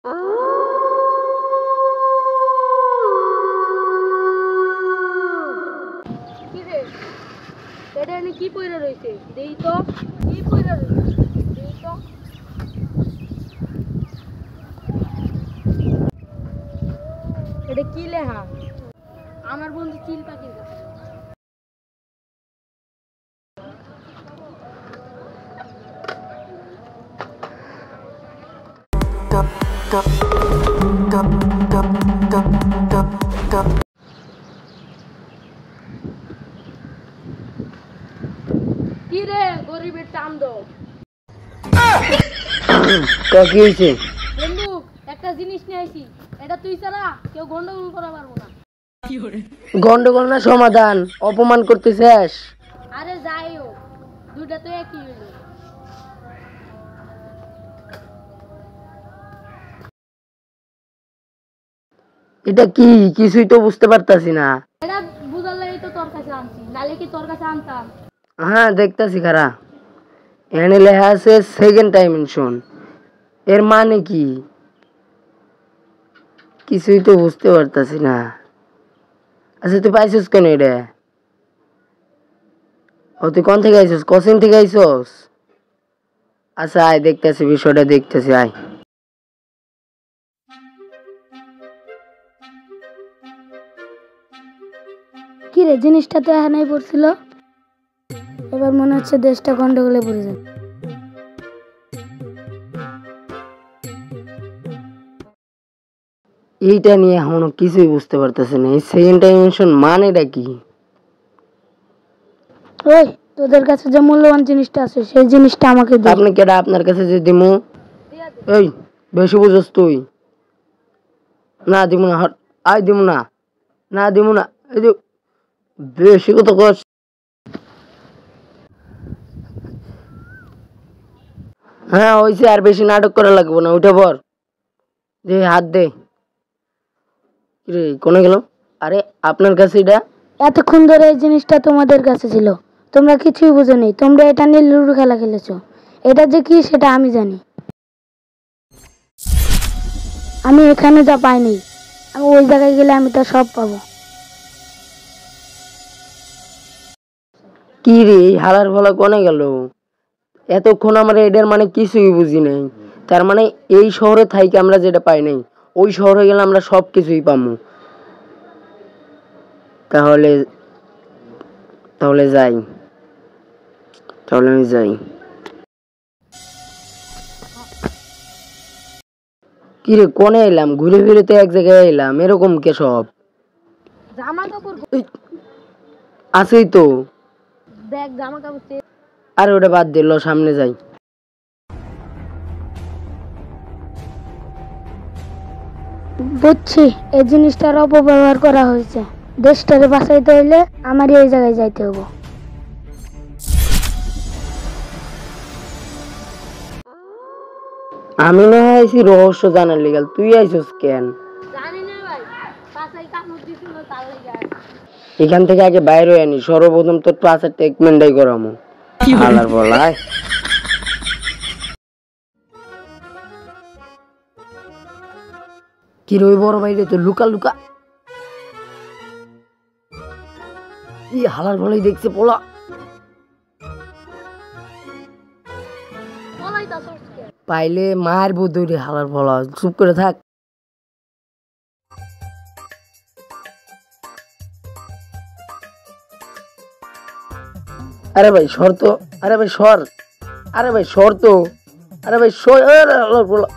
কি রে এটা এনে কি পয়রা রইছে দেই তো কি পয়রা রইছে দেই তো এটা কি লেখা আমার বন্ধু চিল পাখির কাছে কি রে গরিবের টান দো কি হয়েছে? বন্ধু একটা জিনিস নিয়ে আইছি এটা তুই ছাড়া কেউ গন্ডগোল করা পারবো না গন্ডগোল না সমাধান? অপমান করতে শেষ? আরে যাই হোক দুইটা তো একই হইল এটা কি? কিছুই তো বুঝতে পারতাছি না। এটা বুঝার লাগি তো তোর কাছে আনছি নালে কি তোর কাছে আনতাম হ্যাঁ দেখতাছি খারা এখানে লেখা আছে সেকেন্ড ডাইমেনশন। এর মানে কি? কিছুই তো বুঝতে পারতাছি না। আচ্ছা তুই পাইছিস কেন এটা? ও তুই কোন থেকে আইছিস? কোচিং থেকে আইছিস? আচ্ছা আয় দেখতেছি, বিষয়টা দেখতেছি, আয়। কি রে জিনিসটা তো এখানেই পড়ছিল এবার মনে হচ্ছে দেশটা গন্ডগোলে পড়ে যাবে এইটা নিয়ে এখনো কিছুই বুঝতে পারতেছি না। এই সেকেন্ড ডাইমেনশন মানেটা কি? ওই তোদের কাছে যে মূল্যবান জিনিসটা আছে সেই জিনিসটা আমাকে দে আপনি কেডা? আপনার কাছে যে দিমু? এই বেশি বুঝছ তুই? না দিমু না, হট আয় দিমু না, না দিমু না। এই যে বেশি কথা কস। হ্যাঁ হইছে, আর বেশি নাটক করা লাগবো না, উঠে পর, যে হাত দে। রে কোনে গেল? আরে আপনার কাছে এটা? এতক্ষণ ধরে এই জিনিসটা তোমাদের কাছে ছিল তোমরা কিছুই বুঝোনি তোমরা এটা নিয়ে লুডো খেলা খেলেছো এটা যে কি সেটা আমি জানি আমি এখানে যা পাইনি আমি ওই জায়গায় গেলে আমি তা সব পাবো কি রে হালার ভলা কোনে গেল? এতক্ষণ আমরা এটার মানে কিছুই বুঝি নাই। তার মানে এই শহরে থাইকে আমরা যেটা পাই নাই ওই শহরে গেলে আমরা সব কিছুই পাবো। তাহলে তাহলে যাই, তাহলে আমি যাই। কি রে কোনে এলাম? ঘুরে ফিরে তো এক জায়গায় এলাম, এরকম কে সব? জামা কাপড় আছেই তো। দেখ জামা কাপড় আর ওটা বাদ দিল, সামনে যাই। বুঝছি এই জিনিসটার অপব্যবহার করা হয়েছে দেশটারে বাঁচাইতে হইলে আমারই এই জায়গায় যাইতে হবো আমি না আইছি রহস্য জানার লিগাল, তুই আইছস কেন? জানি না ভাই পাছাই কামড় দিছিল তার লাগি এখান থেকে আগে বাইরে আনি, সর্বপ্রথম তোর ক্লাসের ট্রিটমেন্টটাই করামু। হালার বলায় কি রে ওই বড় বাইরে তো লুকা লুকা। ই হালার বলাই দেখছে পোলা। পাইলে মারবো দৌড়ে, হালার বলা চুপ করে থাক। আরে ভাই সর তো, আরে ভাই সর, আরে ভাই সর তো, আরে ভাই সর। হালার বলা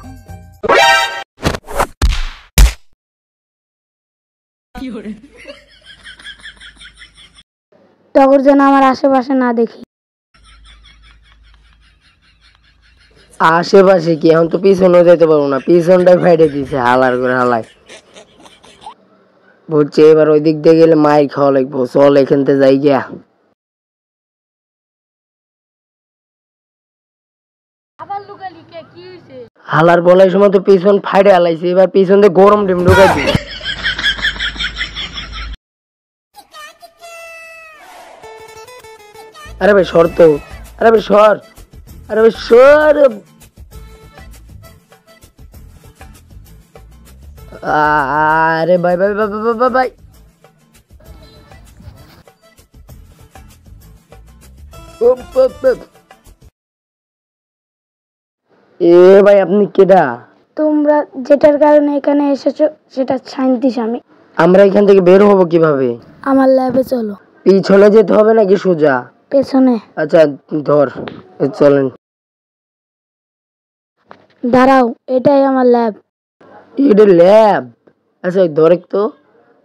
তখন যেন আমার আশেপাশে না দেখি আশেপাশে কি? এখন তো পিছনেও যেতে পারবো না, পিছনটাই ফাইটে দিছে হালার করে হালাই। বুঝছি, এবার ওই দিক দিয়ে গেলে মাই খাওয়া লাগবো। চল এখান থেকে যাই গিয়া। হালার বলাই সময় তো পিছন ফাইটে হালাইছে, এবার পিছন দিয়ে গরম ডিম ঢুকাই দিই। আরে ভাই সর তো, আরে ভাই সর, আরে ভাই সর। আরে ভাই ভাই ভাই ভাই ভাই ভাই উপ, উপ, উপ। এ ভাই আপনি কেডা? তোমরা যেটার কারণে এখানে এসেছো সেটা সাইন্টিস্ট আমি। আমরা এখান থেকে বের হবো কিভাবে? আমার ল্যাবে চলো। পিছনে যেতে হবে নাকি সোজা? পেছনে। আচ্ছা ধর চলেন। দাঁড়াও, এটাই আমার ল্যাব। এটা ল্যাব? আচ্ছা ধর তো,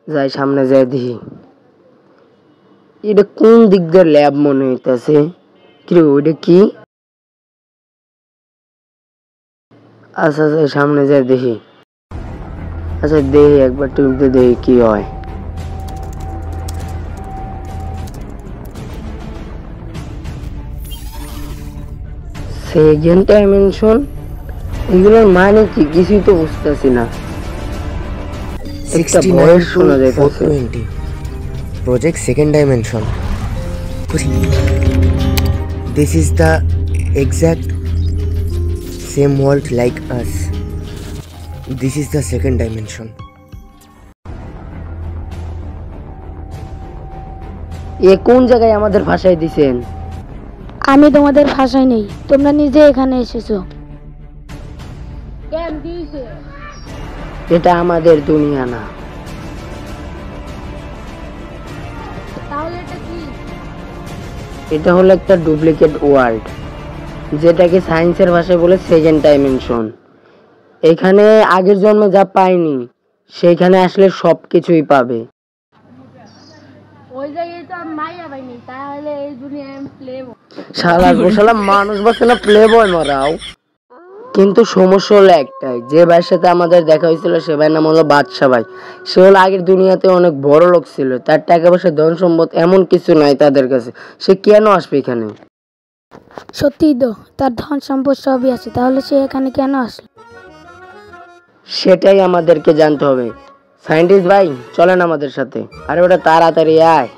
যাই সামনে যাই দেখি। এটা কোন দিক দিয়ে ল্যাব মনে হইতাছে? কি রে ওইটা কি? আচ্ছা আচ্ছা সামনে যাই দেখি। আচ্ছা দেখি একবার টিভিতে দেখি কি হয়। সেকেন্ড ডাইমেনশন, এগুলোর মানে কি কিছুই তো বুঝতেছি না। একটা ভয়েস শোনা যাইতেছে। 69 project second dimension. This is the exact same world like us. This is the second dimension. এ কোন জায়গায় আমাদের ভাষায় দিছেন? আমি তোমাদের ভাষায় নেই, তোমরা নিজে এখানে এসেছো। এটা আমাদের দুনিয়া না। তাহলে এটা কি? এটা হলো একটা ডুপ্লিকেট ওয়ার্ল্ড, যেটাকে সায়েন্সের ভাষায় বলে সেকেন্ড ডাইমেনশন। এখানে আগের জন্মে যা পাইনি সেইখানে আসলে সব কিছুই পাবে। ওই জায়গায় তো আমি মাইয়া পাইনি, তাহলে এই দুনিয়ায় আমি প্লে বয়। শালা গোশালা মানুষ বাসে না প্লে বয় মারাও। কিন্তু সমস্যা হলো একটাই, যে ভাইয়ের সাথে আমাদের দেখা হয়েছিল সে ভাইয়ের নাম হলো বাদশা ভাই। সে হলো আগের দুনিয়াতে অনেক বড় লোক ছিল, তার টাকা পয়সা ধন সম্পদ এমন কিছু নাই তাদের কাছে। সে কেন আসবে এখানে? সত্যিই তো, তার ধন সম্পদ সবই আছে, তাহলে সে এখানে কেন আসলো? সেটাই আমাদেরকে জানতে হবে। সায়েন্টিস্ট ভাই চলেন আমাদের সাথে। আরে ওটা তাড়াতাড়ি আয়।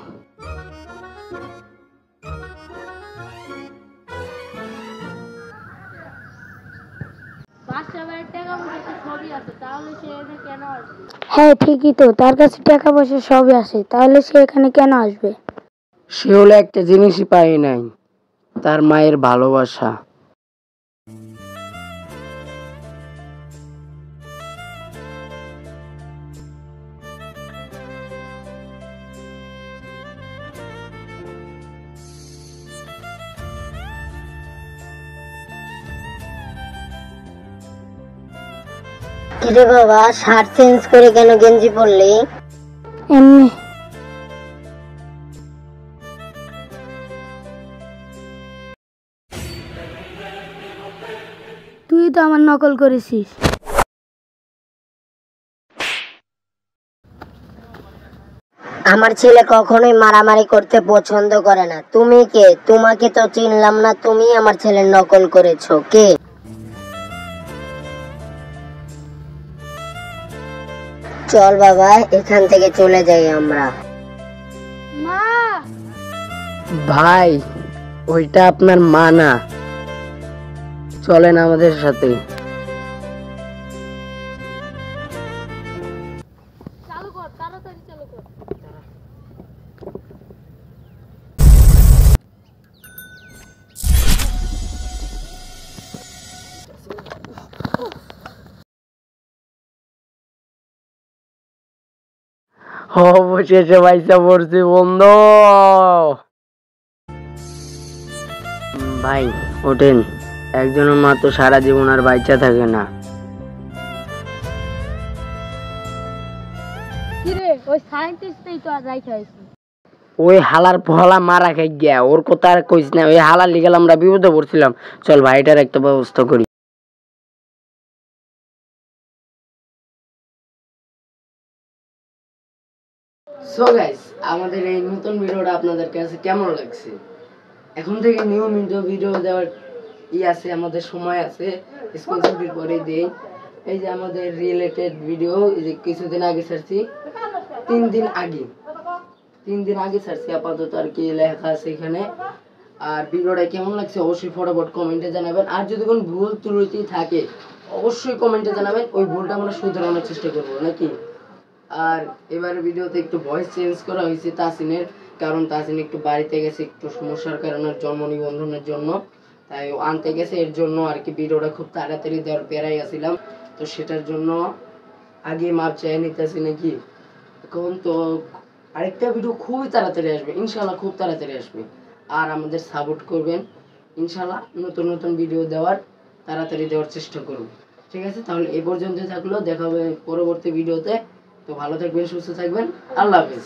হ্যাঁ ঠিকই তো, তার কাছে টাকা পয়সা সবই আছে, তাহলে সে এখানে কেন আসবে? সে হলো একটা জিনিসই পাই নাই, তার মায়ের ভালোবাসা। কিরে বাবা, শার্ট চেঞ্জ করে কেন গেঞ্জি পরলি? এমনি। তুই তো আমার নকল করেছিস। আমার ছেলে কখনোই মারামারি করতে পছন্দ করে না। তুমি কে? তোমাকে তো চিনলাম না, তুমি আমার ছেলের নকল করেছো। কে? চল বাবা, এখান থেকে চলে যাই আমরা। মা! ভাই ওইটা আপনার মা না, চলেন আমাদের সাথে। চালু কর, তাড়াতাড়ি চালু কর। অবশেষে পয়সা পড়ছি বন্ধু। ভাই ওঠেন, একজনের মা তো সারা জীবন আর বাইচা থাকে না। কিরে, ওই সায়েন্টিস্টই তো আর রাইখা আইছি। ওই হালার ফলা মারা খাই গিয়া, ওর কথা আর কইস না। ওই হালার লিগেল আমরা বিপদে পড়ছিলাম। চল ভাইটার একটা ব্যবস্থা করি। সো গাইস, আমাদের এই নতুন ভিডিওটা আপনাদের কাছে কেমন লাগছে? এখন থেকে নিয়মিত ভিডিও দেওয়ার আছে, আমাদের সময় আছে, স্কুল ছুটির পরে দেই। এই যে আমাদের রিলেটেড ভিডিও, এই যে কিছুদিন আগে ছাড়ছি, 3 দিন আগে ছাড়ছি আপাতত আর কি লেখা আছে এখানে। আর ভিডিওটা কেমন লাগছে অবশ্যই ফটাফট কমেন্টে জানাবেন। আর যদি কোনো ভুল ত্রুটি থাকে অবশ্যই কমেন্টে জানাবেন, ওই ভুলটা আমরা শুধরানোর চেষ্টা করবো নাকি। আর এবারে ভিডিওতে একটু ভয়েস চেঞ্জ করা হয়েছে তাসিনের, কারণ তাসিন একটু বাড়িতে গেছে একটু সমস্যার কারণে জন্ম নিবন্ধনের জন্য, তাই ও আনতে গেছে, এর জন্য আর কি ভিডিওটা খুব তাড়াতাড়ি দেওয়ার পেরাই আসছিলাম, তো সেটার জন্য আগে মাপ চেয়ে নিতেছি নাকি। এখন তো আরেকটা ভিডিও খুবই তাড়াতাড়ি আসবে, ইনশাল্লাহ খুব তাড়াতাড়ি আসবে। আর আমাদের সাপোর্ট করবেন, ইনশাল্লাহ নতুন নতুন ভিডিও দেওয়ার তাড়াতাড়ি দেওয়ার চেষ্টা করব। ঠিক আছে, তাহলে এই পর্যন্ত থাকলো, দেখা হবে পরবর্তী ভিডিওতে। তো ভালো থাকবেন, সুস্থ থাকবেন, আল্লাহ হাফেজ।